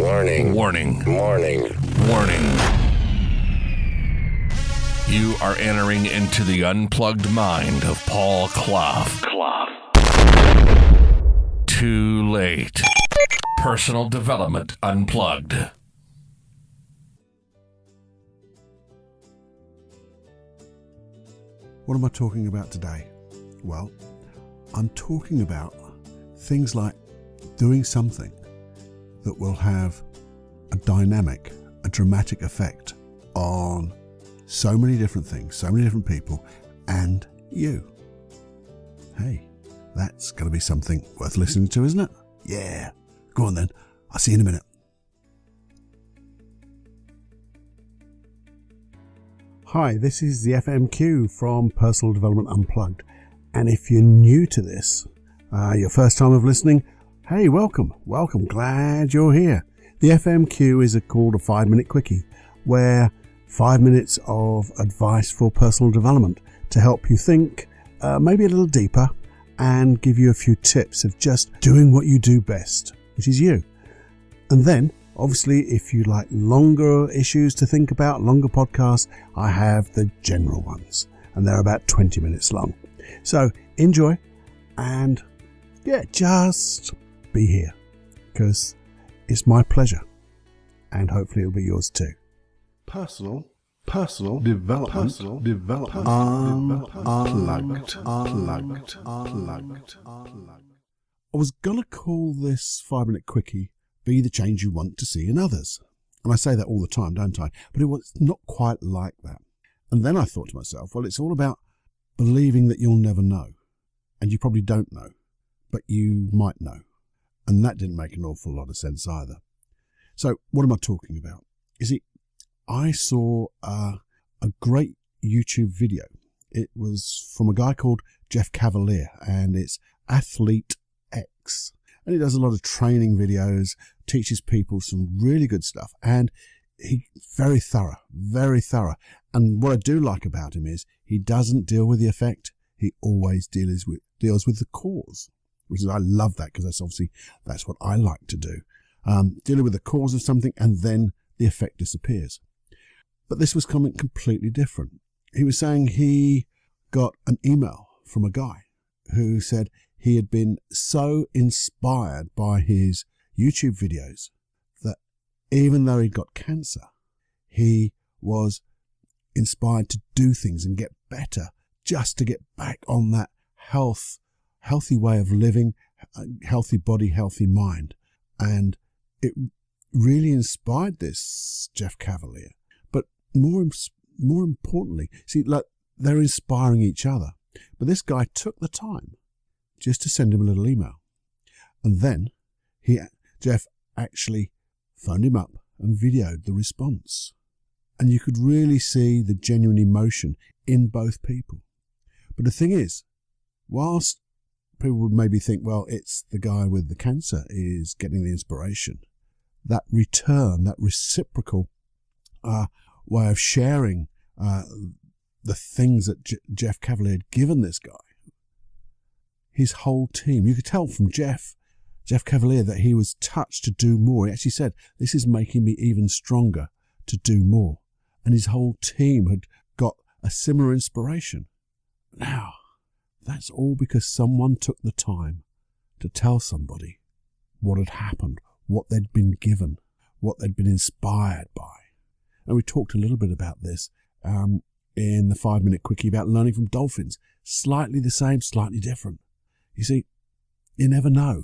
Warning. Warning. Warning. Warning. You are entering into the unplugged mind of Paul Clough. Too late. Personal Development Unplugged. What am I talking about today? Well, I'm talking about things like doing something that will have a dynamic, a dramatic effect on so many different things, so many different people, and you. Hey, that's going to be something worth listening to, isn't it? Yeah. Go on then. I'll see you in a minute. Hi, this is the FMQ from Personal Development Unplugged. And if you're new to this, your first time of listening, hey, welcome. Glad you're here. The FMQ is called a 5-minute quickie, where 5 minutes of advice for personal development to help you think maybe a little deeper and give you a few tips of just doing what you do best, which is you. And then, obviously, if you like longer issues to think about, longer podcasts, I have the general ones, and they're about 20 minutes long. So enjoy, and yeah, just be here, because it's my pleasure, and hopefully it'll be yours too. Personal development, unplugged. I was gonna call this 5-minute quickie "Be the change you want to see in others," and I say that all the time, don't I? But it was not quite like that. And then I thought to myself, well, it's all about believing that you'll never know, and you probably don't know, but you might know, and that didn't make an awful lot of sense either. So what am I talking about? You see, I saw a great YouTube video. It was from a guy called Jeff Cavelier, and it's Athleen-X. And he does a lot of training videos, teaches people some really good stuff, and he's very thorough. And what I do like about him is he doesn't deal with the effect. He always deals with the cause, which is, I love that, because that's what I like to do. Dealing with the cause of something, and then the effect disappears. But this was coming completely different. He was saying he got an email from a guy who said he had been so inspired by his YouTube videos that even though he'd got cancer, he was inspired to do things and get better, just to get back on that healthy way of living, healthy body, healthy mind. And it really inspired this Jeff Cavelier. But more importantly, see, like, they're inspiring each other. But this guy took the time just to send him a little email. And then Jeff actually phoned him up and videoed the response. And you could really see the genuine emotion in both people. But the thing is, whilst people would maybe think, well, it's the guy with the cancer is getting the inspiration, that return, that reciprocal way of sharing the things that Jeff Cavelier had given this guy, his whole team, you could tell from Jeff Cavelier that he was touched to do more. He actually said, this is making me even stronger to do more. And his whole team had got a similar inspiration. Now, that's all because someone took the time to tell somebody what had happened, what they'd been given, what they'd been inspired by. And we talked a little bit about this in the 5-minute quickie about learning from dolphins. Slightly the same, slightly different. You see, you never know.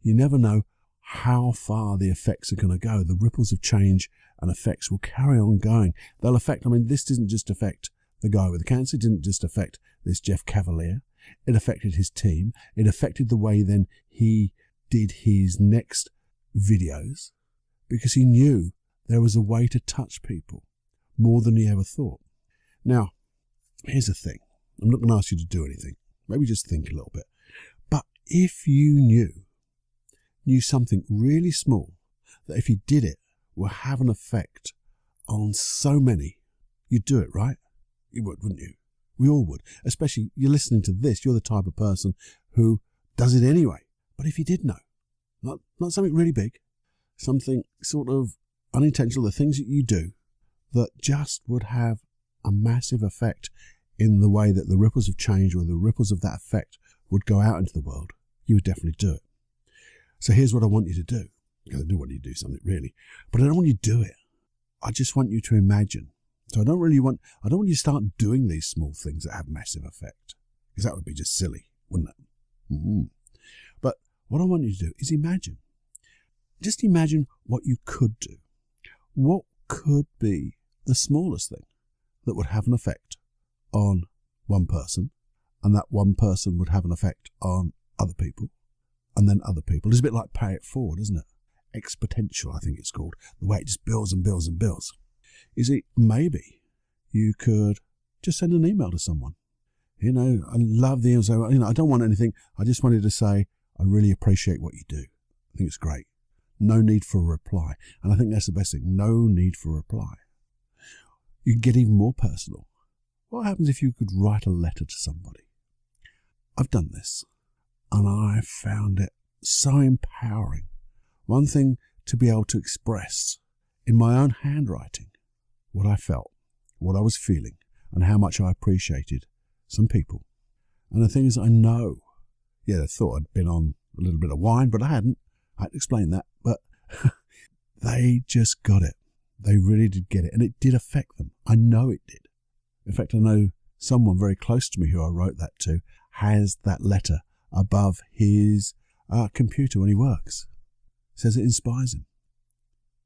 You never know how far the effects are going to go. The ripples of change and effects will carry on going. They'll affect, this didn't just affect the guy with the cancer. It didn't just affect this Jeff Cavelier. It affected his team. It affected the way then he did his next videos, because he knew there was a way to touch people more than he ever thought. Now, here's the thing. I'm not going to ask you to do anything. Maybe just think a little bit. But if you knew something really small, that if you did it will have an effect on so many, you'd do it, right? You would, wouldn't you? We all would. Especially, you're listening to this, you're the type of person who does it anyway. But if you did know, not something really big, something sort of unintentional, the things that you do that just would have a massive effect in the way that the ripples of change or the ripples of that effect would go out into the world, you would definitely do it. So here's what I want you to do. Because I do want you to do something really, but I don't want you to do it. I just want you to imagine. So I don't want you to start doing these small things that have massive effect, because that would be just silly, wouldn't it? Mm-hmm. But what I want you to do is imagine. Just imagine what you could do. What could be the smallest thing that would have an effect on one person, and that one person would have an effect on other people, and then other people. It's a bit like pay it forward, isn't it? Exponential, I think it's called, the way it just builds and builds and builds. You see, maybe you could just send an email to someone. I love the email. So, I don't want anything. I just wanted to say, I really appreciate what you do. I think it's great. No need for a reply. And I think that's the best thing. No need for a reply. You can get even more personal. What happens if you could write a letter to somebody? I've done this, and I found it so empowering. One thing to be able to express in my own handwriting what I felt, what I was feeling, and how much I appreciated some people. And the thing is, I know, I thought I'd been on a little bit of wine, but I hadn't. I had to explain that, but they just got it. They really did get it, and it did affect them. I know it did. In fact, I know someone very close to me who I wrote that to has that letter above his computer when he works. Says it inspires him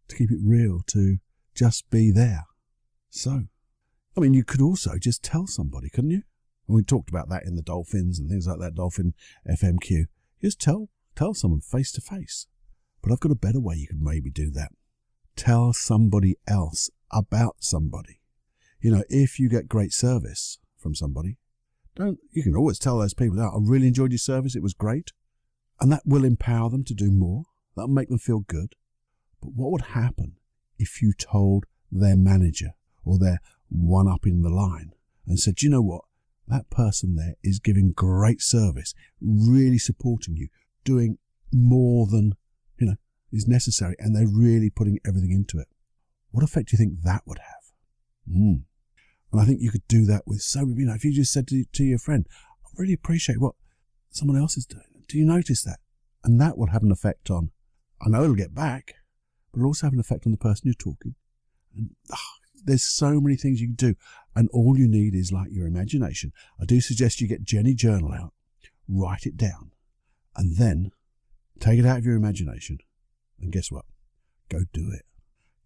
to keep it real, to just be there. So, you could also just tell somebody, couldn't you? And we talked about that in the dolphins and things like that, dolphin FMQ. Just tell someone face to face. But I've got a better way you could maybe do that. Tell somebody else about somebody. If you get great service from somebody, you can always tell those people, I really enjoyed your service, it was great. And that will empower them to do more. That'll make them feel good. But what would happen if you told their manager or their one up in the line and said, you know what? That person there is giving great service, really supporting you, doing more than, is necessary, and they're really putting everything into it. What effect do you think that would have? And I think you could do that with so many, if you just said to your friend, I really appreciate what someone else is doing. Do you notice that? And that will have an effect on, I know it'll get back, but it'll also have an effect on the person you're talking. And there's so many things you can do. And all you need is like your imagination. I do suggest you get Jenny Journal out, write it down, and then take it out of your imagination. And guess what? Go do it.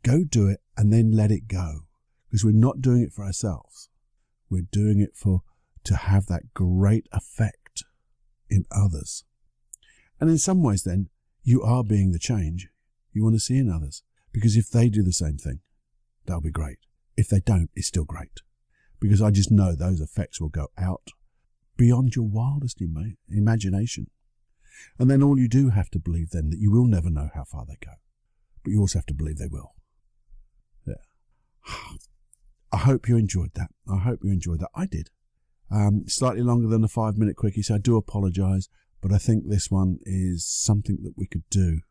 Go do it and then let it go. Because we're not doing it for ourselves. We're doing it to have that great effect in others. And in some ways then, you are being the change you want to see in others. Because if they do the same thing, that'll be great. If they don't, it's still great. Because I just know those effects will go out beyond your wildest imagination. And then all you do have to believe then that you will never know how far they go. But you also have to believe they will. Yeah. I hope you enjoyed that. I did. Slightly longer than a 5-minute quickie, so I do apologise. But I think this one is something that we could do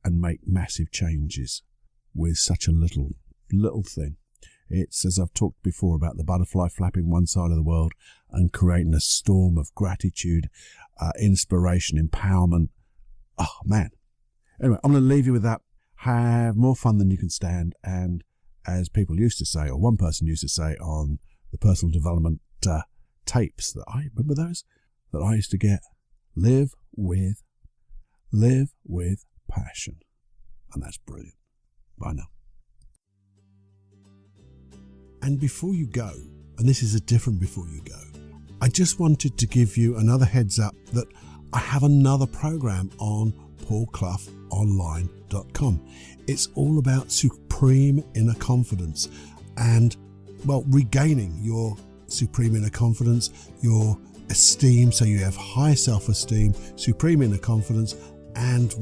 and make massive changes with such a little thing. It's, as I've talked before, about the butterfly flapping one side of the world and creating a storm of gratitude, inspiration, empowerment. Oh, man. Anyway, I'm going to leave you with that. Have more fun than you can stand. And as people used to say, or one person used to say on the personal development tapes, that I remember those, that I used to get, live with passion. And that's brilliant. Bye now. And before you go, and this is a different before you go, I just wanted to give you another heads up that I have another program on paulcloughonline.com. It's all about supreme inner confidence and, regaining your supreme inner confidence, your esteem, so you have high self-esteem, supreme inner confidence, and,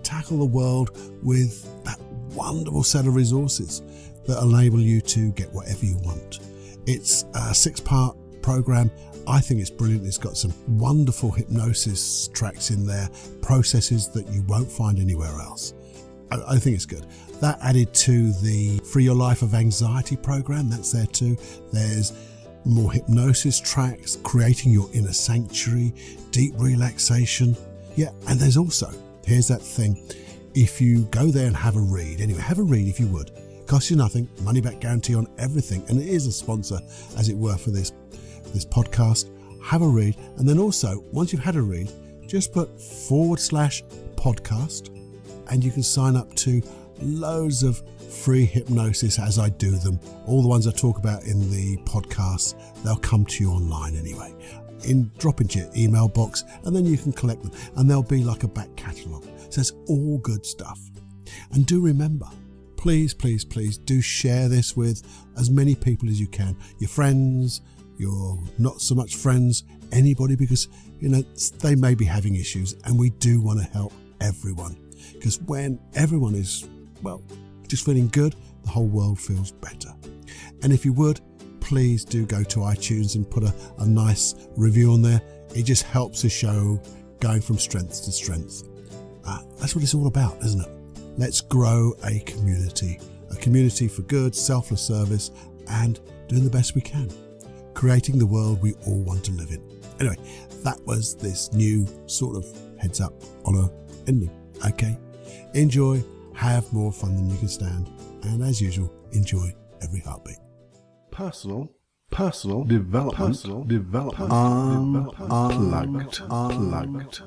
tackle the world with that wonderful set of resources that enable you to get whatever you want. It's a 6-part program. I think it's brilliant. It's got some wonderful hypnosis tracks in there, processes that you won't find anywhere else. I think it's good. That added to the Free Your Life of Anxiety program, that's there too. There's more hypnosis tracks, creating your inner sanctuary, deep relaxation. Yeah, and there's also, here's that thing, if you go there and have a read, anyway, have a read if you would. Costs you nothing, money back guarantee on everything, and it is a sponsor, as it were, for this podcast. Have a read, and then also, once you've had a read, just put /podcast, and you can sign up to loads of free hypnosis as I do them. All the ones I talk about in the podcast, they'll come to you online anyway. Drop into your email box, and then you can collect them, and they'll be like a back catalogue. So it's all good stuff. And do remember, please, please, please do share this with as many people as you can. Your friends, your not so much friends, anybody, because they may be having issues, and we do want to help everyone. Because when everyone is, just feeling good, the whole world feels better. And if you would, please do go to iTunes and put a nice review on there. It just helps the show going from strength to strength. That's what it's all about, isn't it? Let's grow a community for good, selfless service, and doing the best we can, creating the world we all want to live in. Anyway, that was this new sort of heads up on a ending. Okay, enjoy, have more fun than you can stand, and as usual, enjoy every heartbeat. Personal development, unplugged.